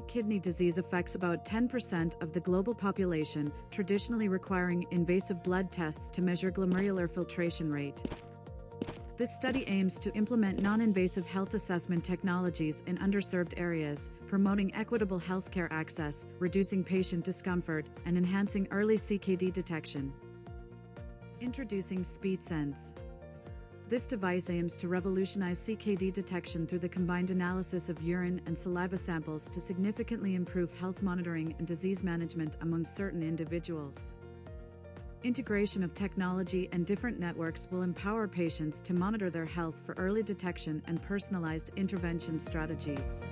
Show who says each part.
Speaker 1: kidney disease affects about 10% of the global population, traditionally requiring invasive blood tests to measure glomerular filtration rate. This study aims to implement non-invasive health assessment technologies in underserved areas, promoting equitable healthcare access, reducing patient discomfort, and enhancing early CKD detection. Introducing SpeedSense. This device aims to revolutionize CKD detection through the combined analysis of urine and saliva samples to significantly improve health monitoring and disease management among certain individuals. Integration of technology and different networks will empower patients to monitor their health for early detection and personalized intervention strategies.